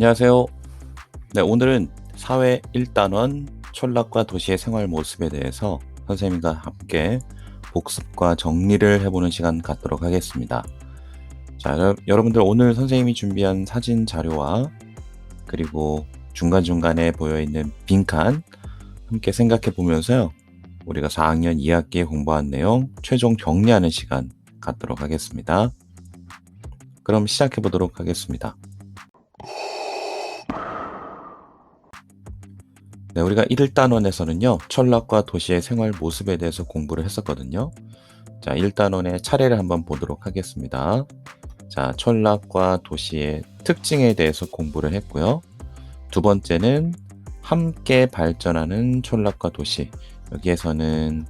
안녕하세요. 네, 오늘은 사회 1단원 촌락과 도시의 생활 모습에 대해서 선생님과 함께 복습과 정리를 해보는 시간 갖도록 하겠습니다. 자, 여러분들 오늘 선생님이 준비한 사진 자료와 그리고 중간중간에 보여있는 빈칸 함께 생각해 보면서요. 우리가 4학년 2학기에 공부한 내용 최종 정리하는 시간 갖도록 하겠습니다. 그럼 시작해 보도록 하겠습니다. 네, 우리가 1단원에서는요, 촌락과 도시의 생활 모습에 대해서 공부를 했었거든요. 자, 1단원의 차례를 한번 보도록 하겠습니다. 자, 촌락과 도시의 특징에 대해서 공부를 했고요. 두 번째는 함께 발전하는 촌락과 도시. 여기에서는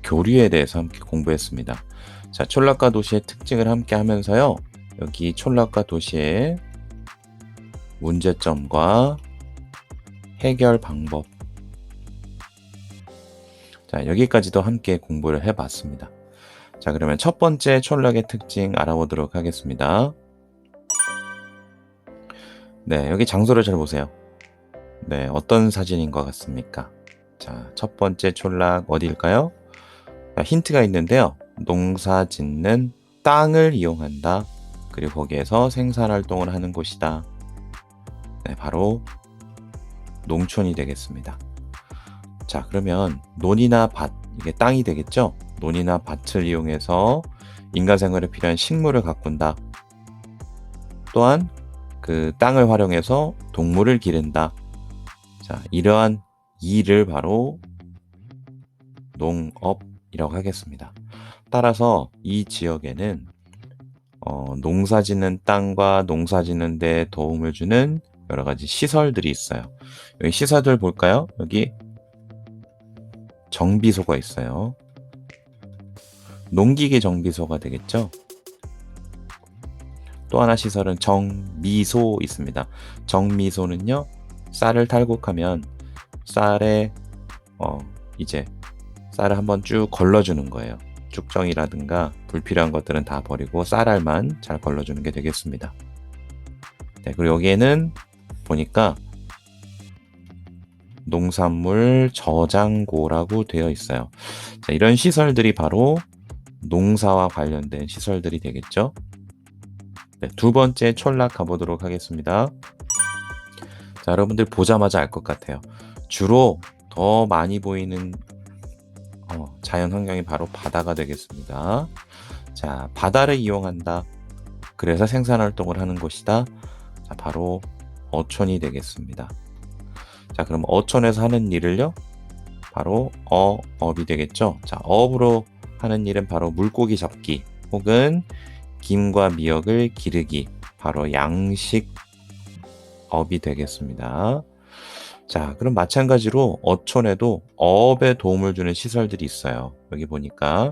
교류에 대해서 함께 공부했습니다. 자, 촌락과 도시의 특징을 함께 하면서요. 여기 촌락과 도시의 문제점과 해결 방법. 자, 여기까지도 함께 공부를 해봤습니다. 자, 그러면 첫 번째 촌락의 특징 알아보도록 하겠습니다. 네, 여기 장소를 잘 보세요. 네, 어떤 사진인 것 같습니까? 자, 첫 번째 촌락 어디일까요? 자, 힌트가 있는데요. 농사 짓는 땅을 이용한다. 그리고 거기에서 생산활동을 하는 곳이다. 네, 바로 농촌이 되겠습니다. 자, 그러면 논이나 밭, 이게 땅이 되겠죠? 논이나 밭을 이용해서 인간 생활에 필요한 식물을 가꾼다. 또한 그 땅을 활용해서 동물을 기른다. 자, 이러한 일을 바로 농업이라고 하겠습니다. 따라서 이 지역에는 농사 짓는 땅과 농사 짓는 데 도움을 주는 여러 가지 시설들이 있어요. 여기 시설들 볼까요? 여기 정비소가 있어요. 농기계 정비소가 되겠죠? 또 하나 시설은 정미소 있습니다. 정미소는요, 쌀을 탈곡하면 쌀에 이제 쌀을 한번 쭉 걸러주는 거예요. 쭉정이라든가 불필요한 것들은 다 버리고 쌀알만 잘 걸러주는 게 되겠습니다. 네, 그리고 여기에는 보니까 농산물 저장고라고 되어 있어요. 자, 이런 시설들이 바로 농사와 관련된 시설들이 되겠죠. 네, 두 번째 촌락 가보도록 하겠습니다. 자, 여러분들 보자마자 알 것 같아요. 주로 더 많이 보이는 자연 환경이 바로 바다가 되겠습니다. 자, 바다를 이용한다. 그래서 생산활동을 하는 곳이다. 자, 바로 어촌이 되겠습니다. 자, 그럼 어촌에서 하는 일을요? 바로 어업이 되겠죠. 자, 어업으로 하는 일은 바로 물고기 잡기 혹은 김과 미역을 기르기, 바로 양식업이 되겠습니다. 자, 그럼 마찬가지로 어촌에도 어업에 도움을 주는 시설들이 있어요. 여기 보니까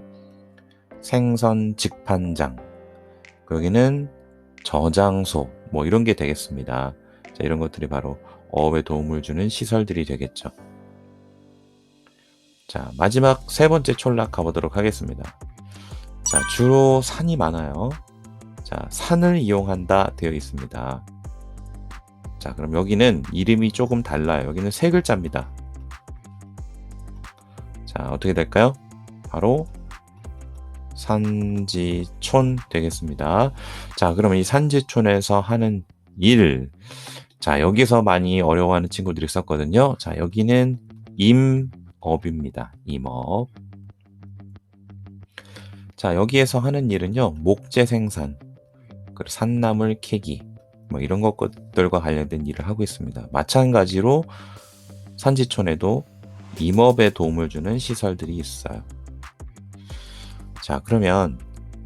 생선 직판장, 여기는 저장소, 뭐 이런 게 되겠습니다. 자, 이런 것들이 바로 어업에 도움을 주는 시설들이 되겠죠. 자, 마지막 세 번째 촌락 가보도록 하겠습니다. 자, 주로 산이 많아요. 자, 산을 이용한다 되어 있습니다. 자, 그럼 여기는 이름이 조금 달라요. 여기는 세 글자입니다. 자, 어떻게 될까요? 바로 산지촌 되겠습니다. 자, 그러면 이 산지촌에서 하는 일. 자, 여기서 많이 어려워하는 친구들이 있었거든요. 자, 여기는 임업입니다. 임업. 자, 여기에서 하는 일은요, 목재 생산, 그리고 산나물 캐기, 뭐 이런 것들과 관련된 일을 하고 있습니다. 마찬가지로 산지촌에도 임업에 도움을 주는 시설들이 있어요. 자, 그러면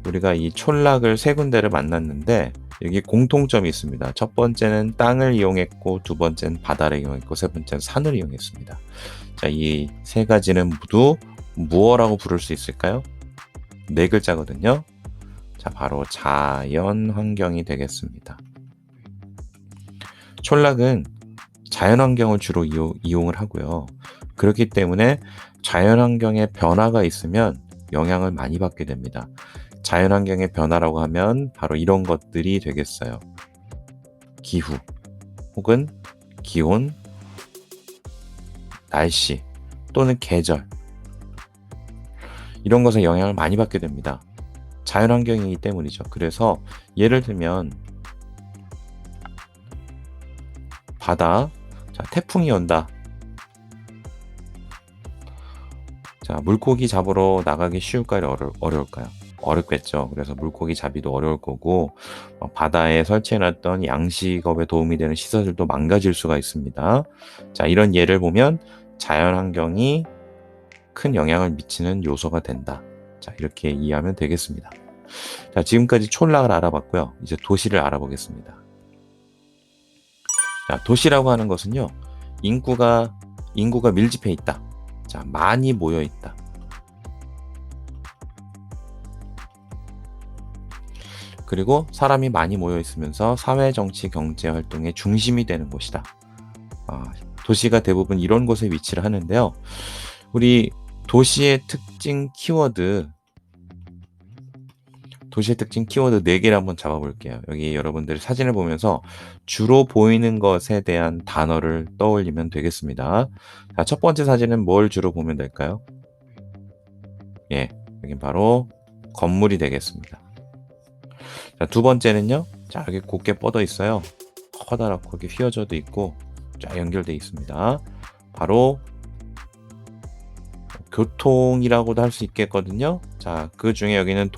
우리가 이 촌락을 세 군데를 만났는데 여기 공통점이 있습니다. 첫 번째는 땅을 이용했고, 두 번째는 바다를 이용했고, 세 번째는 산을 이용했습니다. 자, 이 세 가지는 모두 무엇라고 부를 수 있을까요? 네 글자거든요. 자, 바로 자연 환경이 되겠습니다. 촌락은 자연 환경을 주로 이용을 하고요. 그렇기 때문에 자연 환경에 변화가 있으면 영향을 많이 받게 됩니다. 자연 환경의 변화라고 하면 바로 이런 것들이 되겠어요. 기후 혹은 기온, 날씨 또는 계절 이런 것에 영향을 많이 받게 됩니다. 자연환경이기 때문이죠. 그래서 예를 들면 바다, 자, 태풍이 온다. 자, 물고기 잡으러 나가기 쉬울까요? 어려울까요? 어렵겠죠. 그래서 물고기 잡기도 어려울 거고 바다에 설치해놨던 양식업에 도움이 되는 시설들도 망가질 수가 있습니다. 자, 이런 예를 보면 자연환경이 큰 영향을 미치는 요소가 된다. 자, 이렇게 이해하면 되겠습니다. 자, 지금까지 촌락을 알아봤고요. 이제 도시를 알아보겠습니다. 자, 도시라고 하는 것은요, 인구가 밀집해 있다. 자, 많이 모여 있다. 그리고 사람이 많이 모여 있으면서 사회, 정치, 경제 활동의 중심이 되는 곳이다. 도시가 대부분 이런 곳에 위치를 하는데요. 우리 도시의 특징 키워드 4개를 한번 잡아볼게요. 여기 여러분들 사진을 보면서 주로 보이는 것에 대한 단어를 떠올리면 되겠습니다. 자, 첫 번째 사진은 뭘 주로 보면 될까요? 예, 여긴 바로 건물이 되겠습니다. 자, 두 번째는요. 자, 여기 곱게 뻗어 있어요. 커다랗고 이렇게 휘어져도 있고 쫙 연결되어 있습니다. 바로 교통이라고도 할 수 있겠거든요. 자, 그 중에 여기는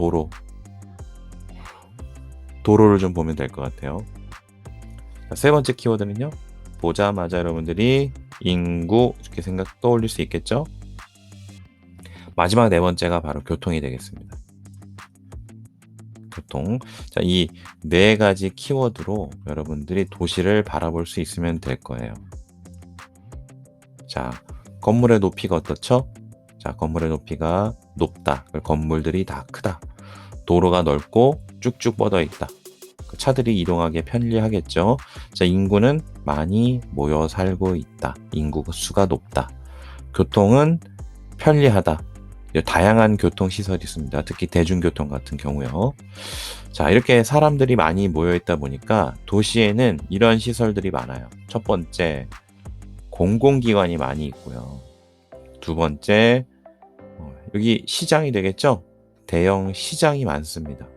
도로를 좀 보면 될 것 같아요. 자, 세 번째 키워드는요. 보자마자 여러분들이 인구 이렇게 떠올릴 수 있겠죠. 마지막 네 번째가 바로 교통이 되겠습니다. 교통. 자, 이 네 가지 키워드로 여러분들이 도시를 바라볼 수 있으면 될 거예요. 자, 건물의 높이가 어떻죠? 자, 건물의 높이가 높다. 건물들이 다 크다. 도로가 넓고 쭉쭉 뻗어 있다. 차들이 이동하기 편리하겠죠. 자, 인구는 많이 모여 살고 있다. 인구 수가 높다. 교통은 편리하다. 다양한 교통시설이 있습니다. 특히 대중교통 같은 경우요. 자, 이렇게 사람들이 많이 모여 있다 보니까 도시에는 이런 시설들이 많아요. 첫 번째, 공공기관이 많이 있고요. 두 번째, 여기 시장이 되겠죠? 대형 시장이 많습니다.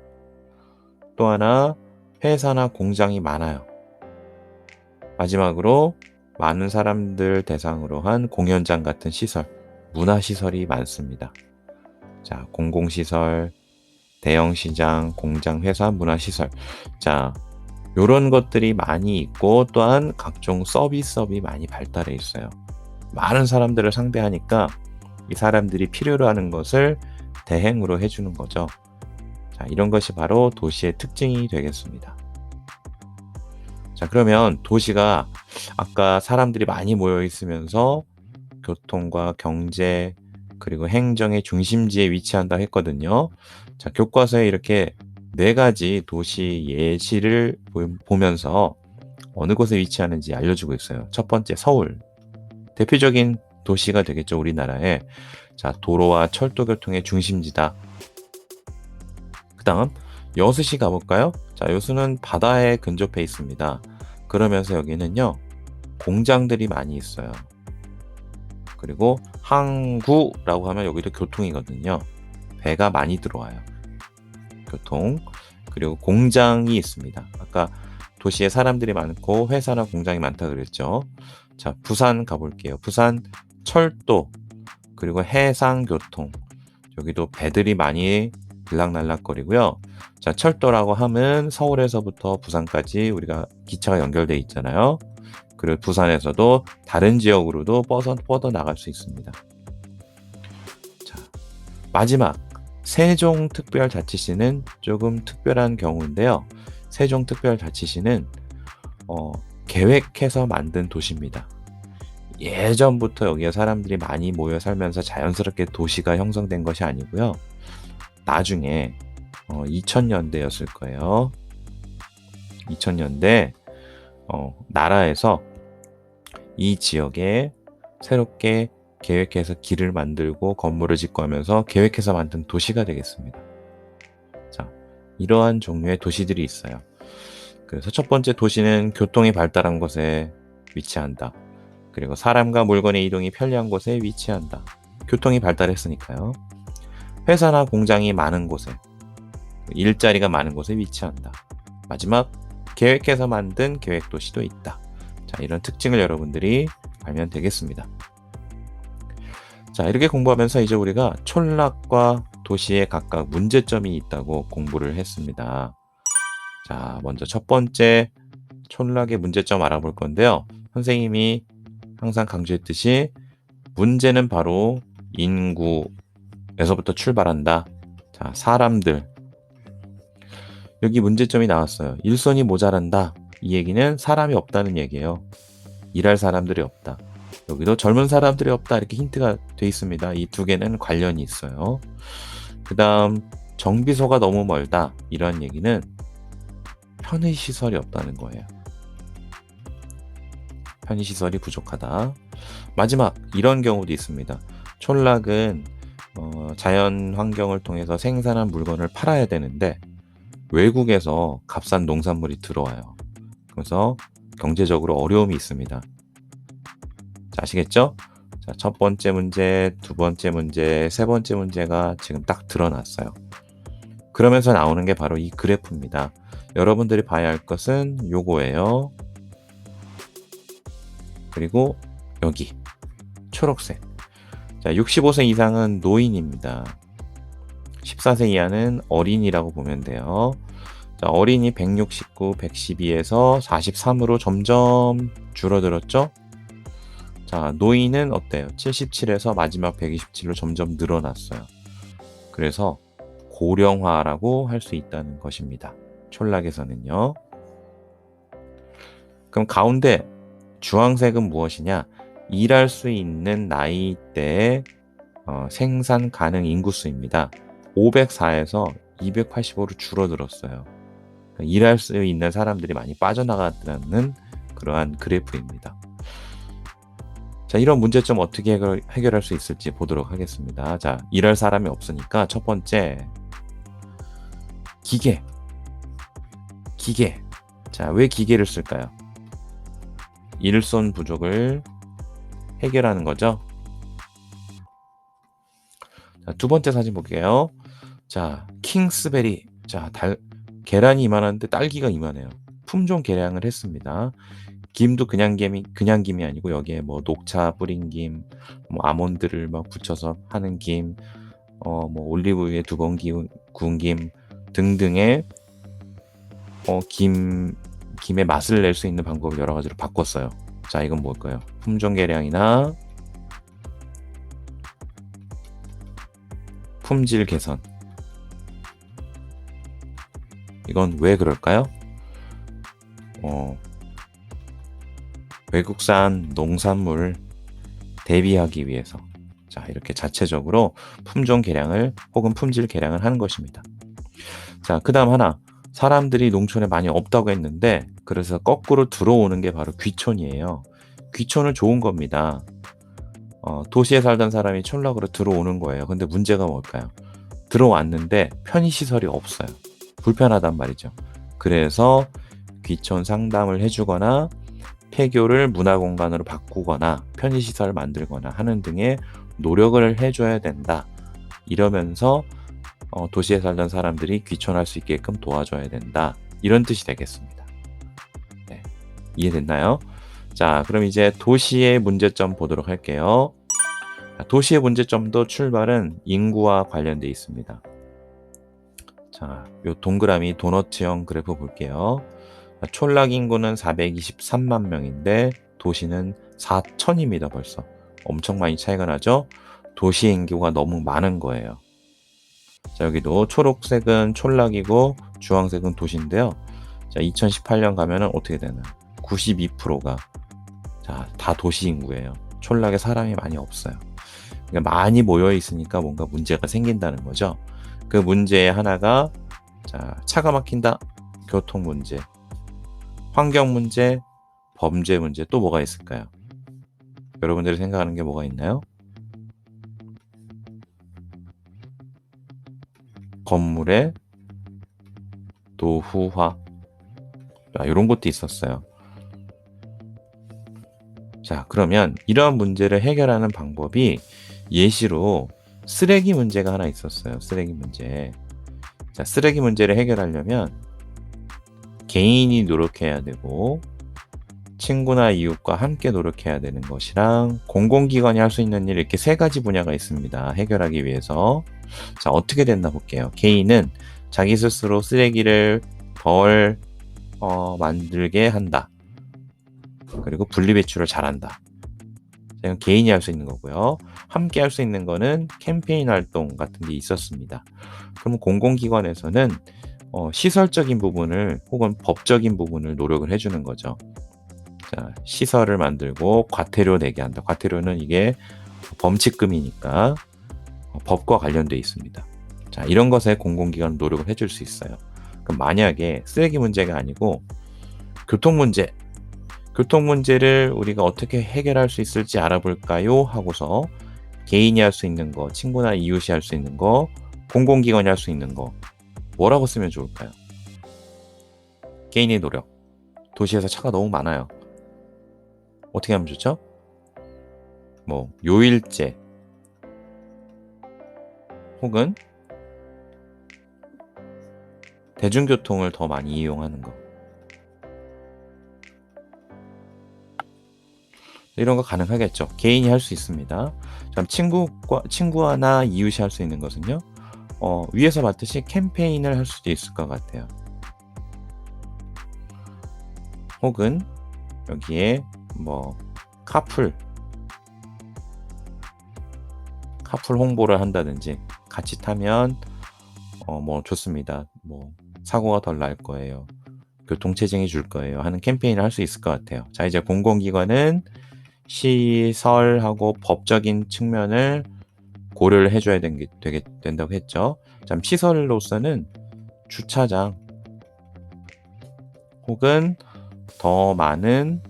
또 하나, 회사나 공장이 많아요. 마지막으로 많은 사람들 대상으로 한 공연장 같은 시설, 문화시설이 많습니다. 자, 공공시설, 대형 시장, 공장, 회사, 문화시설. 자, 요런 것들이 많이 있고 또한 각종 서비스업이 많이 발달해 있어요. 많은 사람들을 상대하니까 이 사람들이 필요로 하는 것을 대행으로 해주는 거죠. 자, 이런 것이 바로 도시의 특징이 되겠습니다. 자, 그러면 도시가 아까 사람들이 많이 모여 있으면서 교통과 경제 그리고 행정의 중심지에 위치한다 했거든요. 자, 교과서에 이렇게 네 가지 도시 예시를 보면서 어느 곳에 위치하는지 알려주고 있어요. 첫 번째, 서울. 대표적인 도시가 되겠죠, 우리나라에. 자, 도로와 철도 교통의 중심지다. 그 다음, 여수시 가볼까요? 자, 여수는 바다에 근접해 있습니다. 그러면서 여기는요, 공장들이 많이 있어요. 그리고 항구라고 하면 여기도 교통이거든요. 배가 많이 들어와요. 교통. 그리고 공장이 있습니다. 아까 도시에 사람들이 많고 회사나 공장이 많다 그랬죠. 자, 부산 가볼게요. 부산 철도 그리고 해상교통. 여기도 배들이 많이 들락날락거리고요. 자, 철도라고 하면 서울에서부터 부산까지 우리가 기차가 연결돼 있잖아요. 그리고 부산에서도 다른 지역으로도 뻗어 나갈 수 있습니다. 자, 마지막 세종특별자치시는 조금 특별한 경우인데요. 세종특별자치시는 계획해서 만든 도시입니다. 예전부터 여기에 사람들이 많이 모여 살면서 자연스럽게 도시가 형성된 것이 아니고요. 나중에 2000년대였을 거예요. 2000년대 나라에서 이 지역에 새롭게 계획해서 길을 만들고 건물을 짓고 하면서 계획해서 만든 도시가 되겠습니다. 자, 이러한 종류의 도시들이 있어요. 그래서 첫 번째 도시는 교통이 발달한 곳에 위치한다. 그리고 사람과 물건의 이동이 편리한 곳에 위치한다. 교통이 발달했으니까요. 회사나 공장이 많은 곳에, 일자리가 많은 곳에 위치한다. 마지막, 계획해서 만든 계획도시도 있다. 자, 이런 특징을 여러분들이 알면 되겠습니다. 자, 이렇게 공부하면서 이제 우리가 촌락과 도시에 각각 문제점이 있다고 공부를 했습니다. 자, 먼저 첫 번째 촌락의 문제점 알아볼 건데요. 선생님이 항상 강조했듯이 문제는 바로 인구에서부터 출발한다. 자, 사람들. 여기 문제점이 나왔어요. 일손이 모자란다. 이 얘기는 사람이 없다는 얘기예요. 일할 사람들이 없다. 여기도 젊은 사람들이 없다. 이렇게 힌트가 돼 있습니다. 이 두 개는 관련이 있어요. 그 다음 정비소가 너무 멀다. 이런 얘기는 편의시설이 없다는 거예요. 편의시설이 부족하다. 마지막 이런 경우도 있습니다. 촌락은 자연 환경을 통해서 생산한 물건을 팔아야 되는데 외국에서 값싼 농산물이 들어와요. 그래서 경제적으로 어려움이 있습니다. 자, 아시겠죠? 자, 첫 번째 문제, 두 번째 문제, 세 번째 문제가 지금 딱 드러났어요. 그러면서 나오는 게 바로 이 그래프입니다. 여러분들이 봐야 할 것은 요거예요. 그리고 여기 초록색. 자, 65세 이상은 노인입니다. 14세 이하는 어린이라고 보면 돼요. 자, 어린이 169, 112에서 43으로 점점 줄어들었죠? 자, 노인은 어때요? 77에서 마지막 127로 점점 늘어났어요. 그래서 고령화라고 할 수 있다는 것입니다. 촌락에서는요. 그럼 가운데 주황색은 무엇이냐? 일할 수 있는 나이대의 생산 가능 인구수입니다. 504에서 285로 줄어들었어요. 일할 수 있는 사람들이 많이 빠져나가는 그러한 그래프입니다. 자, 이런 문제점 어떻게 해결할 수 있을지 보도록 하겠습니다. 자, 일할 사람이 없으니까 첫 번째, 기계. 자, 왜 기계를 쓸까요? 일손 부족을 해결하는 거죠. 자, 두 번째 사진 볼게요. 자, 킹스베리. 자, 계란이 이만한데 딸기가 이만해요. 품종 개량을 했습니다. 김도 그냥 김이 아니고 여기에 뭐 녹차 뿌린 김, 뭐 아몬드를 막 붙여서 하는 김, 뭐 올리브유에 2번 구운 김 등등의 김의 맛을 낼 수 있는 방법을 여러 가지로 바꿨어요. 자, 이건 뭘까요? 품종 개량이나 품질 개선. 이건 왜 그럴까요? 외국산 농산물 대비하기 위해서. 자, 이렇게 자체적으로 품종 개량을 혹은 품질 개량을 하는 것입니다. 자, 그 다음 하나. 사람들이 농촌에 많이 없다고 했는데 그래서 거꾸로 들어오는 게 바로 귀촌이에요. 귀촌은 좋은 겁니다. 도시에 살던 사람이 촌락으로 들어오는 거예요. 근데 문제가 뭘까요? 들어왔는데 편의시설이 없어요. 불편하단 말이죠. 그래서 귀촌 상담을 해주거나 폐교를 문화공간으로 바꾸거나 편의시설을 만들거나 하는 등의 노력을 해줘야 된다. 이러면서 도시에 살던 사람들이 귀촌할 수 있게끔 도와줘야 된다. 이런 뜻이 되겠습니다. 네, 이해됐나요? 자, 그럼 이제 도시의 문제점 보도록 할게요. 도시의 문제점도 출발은 인구와 관련되어 있습니다. 자, 요 동그라미 도너츠형 그래프 볼게요. 촌락 인구는 423만 명인데 도시는 4천입니다. 벌써 엄청 많이 차이가 나죠. 도시 인구가 너무 많은 거예요. 자, 여기도 초록색은 촌락이고 주황색은 도시인데요. 자, 2018년 가면은 어떻게 되나요? 92%가 다 도시 인구예요. 촌락에 사람이 많이 없어요. 그러니까 많이 모여 있으니까 뭔가 문제가 생긴다는 거죠. 그 문제의 하나가 차가 막힌다, 교통 문제, 환경 문제, 범죄 문제, 또 뭐가 있을까요? 여러분들이 생각하는 게 뭐가 있나요? 건물의 노후화. 이런 것도 있었어요. 자, 그러면 이러한 문제를 해결하는 방법이 예시로 쓰레기 문제가 하나 있었어요. 쓰레기 문제. 자, 쓰레기 문제를 해결하려면 개인이 노력해야 되고 친구나 이웃과 함께 노력해야 되는 것이랑 공공기관이 할 수 있는 일, 이렇게 세 가지 분야가 있습니다. 해결하기 위해서. 자, 어떻게 됐나 볼게요. 개인은 자기 스스로 쓰레기를 덜 만들게 한다. 그리고 분리배출을 잘한다. 이건 개인이 할 수 있는 거고요. 함께 할 수 있는 거는 캠페인 활동 같은 게 있었습니다. 그럼 공공기관에서는 시설적인 부분을 혹은 법적인 부분을 노력을 해주는 거죠. 자, 시설을 만들고 과태료 내게 한다. 과태료는 이게 범칙금이니까 법과 관련돼 있습니다. 자, 이런 것에 공공기관은 노력을 해줄 수 있어요. 그럼 만약에 쓰레기 문제가 아니고 교통 문제를 우리가 어떻게 해결할 수 있을지 알아볼까요? 하고서 개인이 할 수 있는 거, 친구나 이웃이 할 수 있는 거, 공공기관이 할 수 있는 거, 뭐라고 쓰면 좋을까요? 개인의 노력. 도시에서 차가 너무 많아요. 어떻게 하면 좋죠? 뭐 요일제 혹은 대중교통을 더 많이 이용하는 거. 이런 거 가능하겠죠. 개인이 할 수 있습니다. 그럼 친구나 이웃이 할 수 있는 것은요. 위에서 봤듯이 캠페인을 할 수도 있을 것 같아요. 혹은 여기에 뭐 카풀 홍보를 한다든지 같이 타면 뭐 좋습니다. 뭐 사고가 덜 날 거예요. 교통체증이 줄 거예요. 하는 캠페인을 할 수 있을 것 같아요. 자, 이제 공공기관은 시설하고 법적인 측면을 고려를 해줘야 된다고 했죠. 자, 시설로서는 주차장 혹은 더 많은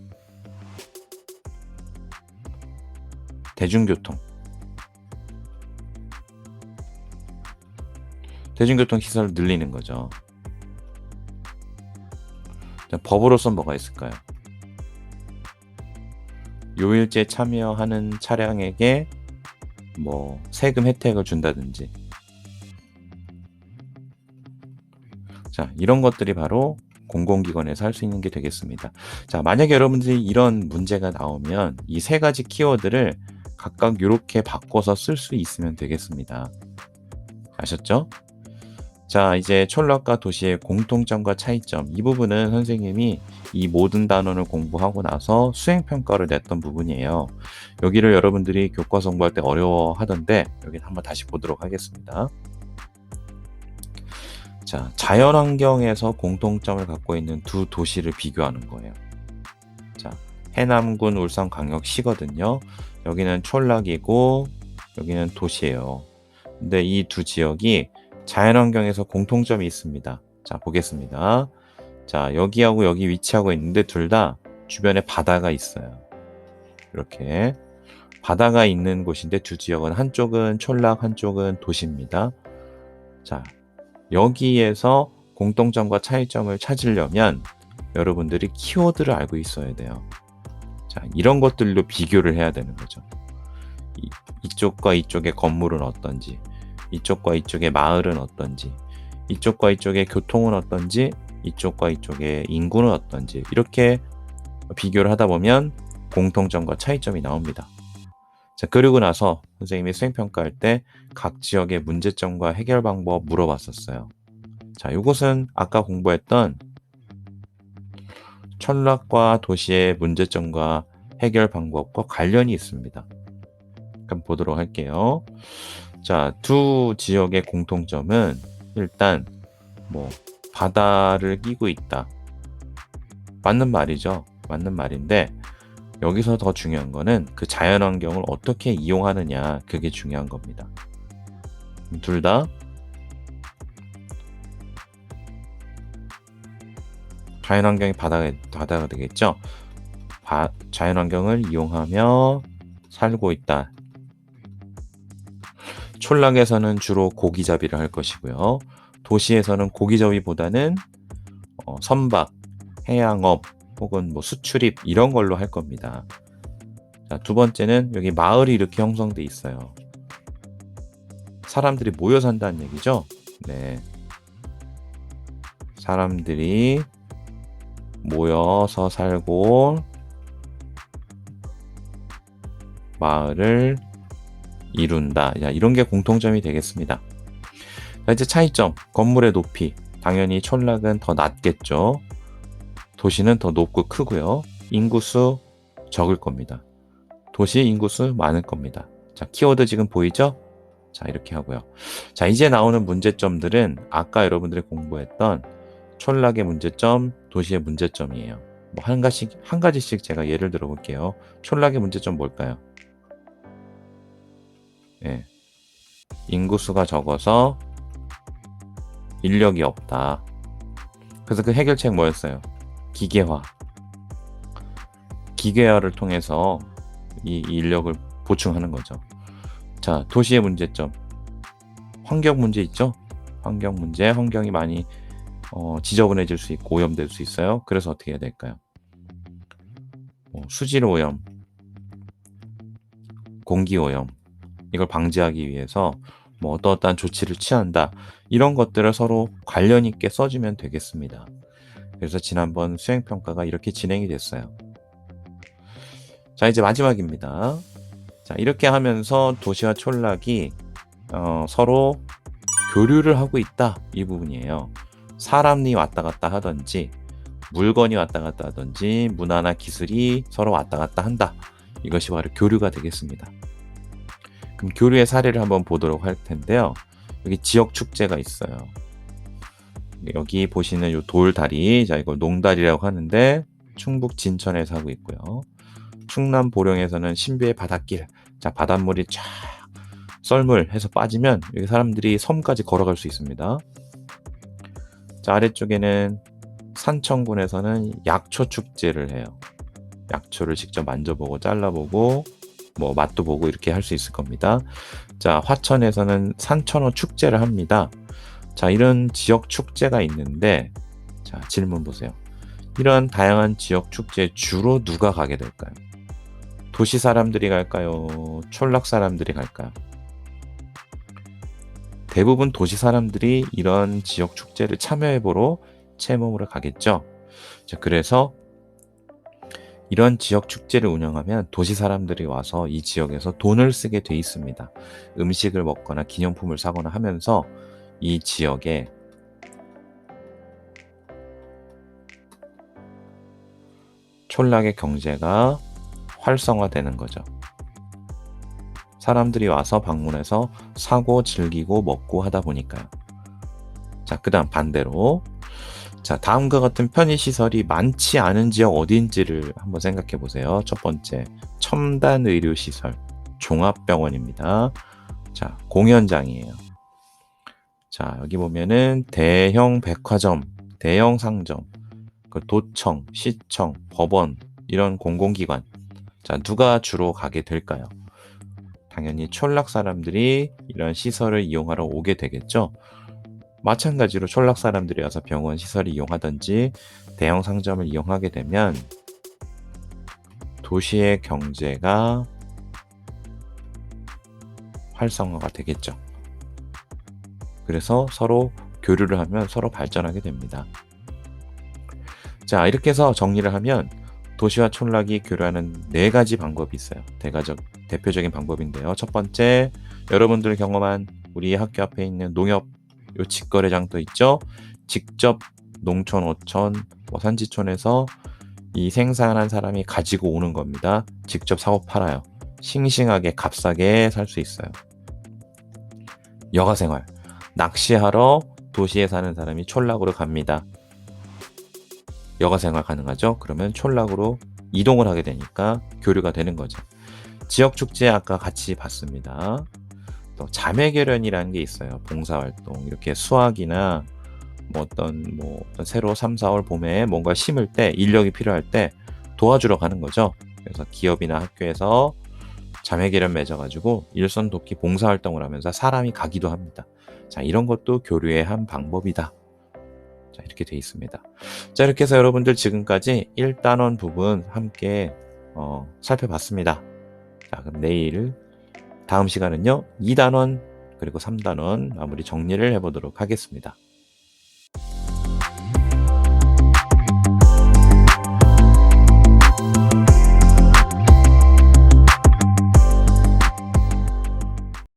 대중교통 시설을 늘리는 거죠. 자, 법으로서 뭐가 있을까요? 요일제 참여하는 차량에게 뭐 세금 혜택을 준다든지. 자, 이런 것들이 바로 공공기관에서 할 수 있는 게 되겠습니다. 자, 만약에 여러분들이 이런 문제가 나오면 이 세 가지 키워드를 각각 이렇게 바꿔서 쓸 수 있으면 되겠습니다. 아셨죠? 자, 이제 촌락과 도시의 공통점과 차이점, 이 부분은 선생님이 이 모든 단원을 공부하고 나서 수행평가를 냈던 부분이에요. 여기를 여러분들이 교과서 공부할 때 어려워하던데 여기 한번 다시 보도록 하겠습니다. 자, 자연환경에서 공통점을 갖고 있는 두 도시를 비교하는 거예요. 자, 해남군 울산광역시거든요. 여기는 촌락이고 여기는 도시예요. 근데 이 두 지역이 자연환경에서 공통점이 있습니다. 자, 보겠습니다. 자, 여기하고 여기 위치하고 있는데 둘 다 주변에 바다가 있어요. 이렇게 바다가 있는 곳인데 두 지역은 한쪽은 촌락, 한쪽은 도시입니다. 자, 여기에서 공통점과 차이점을 찾으려면 여러분들이 키워드를 알고 있어야 돼요. 자, 이런 것들로 비교를 해야 되는 거죠. 이쪽과 이쪽의 건물은 어떤지, 이쪽과 이쪽의 마을은 어떤지, 이쪽과 이쪽의 교통은 어떤지, 이쪽과 이쪽의 인구는 어떤지, 이렇게 비교를 하다 보면 공통점과 차이점이 나옵니다. 자, 그리고 나서 선생님이 수행평가할 때 각 지역의 문제점과 해결 방법 물어봤었어요. 자, 이것은 아까 공부했던 촌락과 도시의 문제점과 해결 방법과 관련이 있습니다. 그럼 보도록 할게요. 자, 두 지역의 공통점은 일단 뭐 바다를 끼고 있다. 맞는 말이죠. 맞는 말인데 여기서 더 중요한 거는 그 자연환경을 어떻게 이용하느냐, 그게 중요한 겁니다. 둘 다 자연환경이 바다가 되겠죠. 자연환경을 이용하며 살고 있다. 촌락에서는 주로 고기잡이를 할 것이고요. 도시에서는 고기잡이보다는 선박, 해양업 혹은 뭐 수출입 이런 걸로 할 겁니다. 자, 두 번째는 여기 마을이 이렇게 형성돼 있어요. 사람들이 모여 산다는 얘기죠. 네. 사람들이 모여서 살고 마을을 이룬다. 야, 이런 게 공통점이 되겠습니다. 자, 이제 차이점. 건물의 높이. 당연히 촌락은 더 낮겠죠. 도시는 더 높고 크고요. 인구수 적을 겁니다. 도시 인구수 많을 겁니다. 자, 키워드 지금 보이죠? 자, 이렇게 하고요. 자, 이제 나오는 문제점들은 아까 여러분들이 공부했던 촌락의 문제점, 도시의 문제점이에요. 뭐 한 가지씩 제가 예를 들어 볼게요. 촌락의 문제점 뭘까요? 예. 인구수가 적어서 인력이 없다. 그래서 그 해결책 뭐였어요? 기계화. 기계화를 통해서 이 인력을 보충하는 거죠. 자, 도시의 문제점. 환경 문제 있죠? 환경 문제, 환경이 많이 지저분해질 수 있고 오염될 수 있어요. 그래서 어떻게 해야 될까요? 수질 오염, 공기 오염, 이걸 방지하기 위해서 뭐 어떠한 조치를 취한다. 이런 것들을 서로 관련 있게 써주면 되겠습니다. 그래서 지난번 수행평가가 이렇게 진행이 됐어요. 자, 이제 마지막입니다. 자, 이렇게 하면서 도시와 촌락이 서로 교류를 하고 있다. 이 부분이에요. 사람이 왔다 갔다 하든지 물건이 왔다 갔다 하든지 문화나 기술이 서로 왔다 갔다 한다. 이것이 바로 교류가 되겠습니다. 그럼 교류의 사례를 한번 보도록 할 텐데요. 여기 지역 축제가 있어요. 여기 보시는 이 돌다리, 자, 이걸 농다리라고 하는데 충북 진천에서 하고 있고요. 충남 보령에서는 신비의 바닷길, 자, 바닷물이 쫙 썰물해서 빠지면 여기 사람들이 섬까지 걸어갈 수 있습니다. 자, 아래쪽에는 산청군에서는 약초 축제를 해요. 약초를 직접 만져보고 잘라보고 뭐 맛도 보고 이렇게 할 수 있을 겁니다. 자, 화천에서는 산천어 축제를 합니다. 자, 이런 지역 축제가 있는데, 자, 질문 보세요. 이런 다양한 지역 축제에 주로 누가 가게 될까요? 도시 사람들이 갈까요? 촌락 사람들이 갈까요? 대부분 도시 사람들이 이런 지역 축제를 참여해보러 체험으로 가겠죠. 자, 그래서 이런 지역 축제를 운영하면 도시 사람들이 와서 이 지역에서 돈을 쓰게 돼 있습니다. 음식을 먹거나 기념품을 사거나 하면서 이 지역에 촌락의 경제가 활성화되는 거죠. 사람들이 와서 방문해서 사고, 즐기고, 먹고 하다 보니까요. 자, 그 다음 반대로. 자, 다음과 같은 편의시설이 많지 않은 지역 어디인지를 한번 생각해 보세요. 첫 번째, 첨단의료시설, 종합병원입니다. 자, 공연장이에요. 자, 여기 보면은 대형 백화점, 대형 상점, 도청, 시청, 법원, 이런 공공기관. 자, 누가 주로 가게 될까요? 당연히 촌락 사람들이 이런 시설을 이용하러 오게 되겠죠. 마찬가지로 촌락 사람들이 와서 병원 시설을 이용하든지 대형 상점을 이용하게 되면 도시의 경제가 활성화가 되겠죠. 그래서 서로 교류를 하면 서로 발전하게 됩니다. 자, 이렇게 해서 정리를 하면 도시와 촌락이 교류하는 4가지 방법이 있어요. 대표적인 방법인데요. 첫 번째, 여러분들 경험한 우리 학교 앞에 있는 농협 요 직거래장도 있죠. 직접 농촌, 어촌, 산지촌에서 이 생산한 사람이 가지고 오는 겁니다. 직접 사고 팔아요. 싱싱하게 값싸게 살 수 있어요. 여가생활, 낚시하러 도시에 사는 사람이 촌락으로 갑니다. 여가생활 가능하죠? 그러면 촌락으로 이동을 하게 되니까 교류가 되는 거죠. 지역축제 아까 같이 봤습니다. 또 자매결연이라는 게 있어요. 봉사활동. 이렇게 수학이나 어떤 새로 3, 4월 봄에 뭔가 심을 때 인력이 필요할 때 도와주러 가는 거죠. 그래서 기업이나 학교에서 자매결연 맺어가지고 일선 돕기 봉사활동을 하면서 사람이 가기도 합니다. 자, 이런 것도 교류의 한 방법이다. 자, 이렇게 돼 있습니다. 자, 이렇게 해서 여러분들 지금까지 1단원 부분 함께 살펴봤습니다. 자, 그럼 내일 다음 시간은요 2단원 그리고 3단원 마무리 정리를 해보도록 하겠습니다.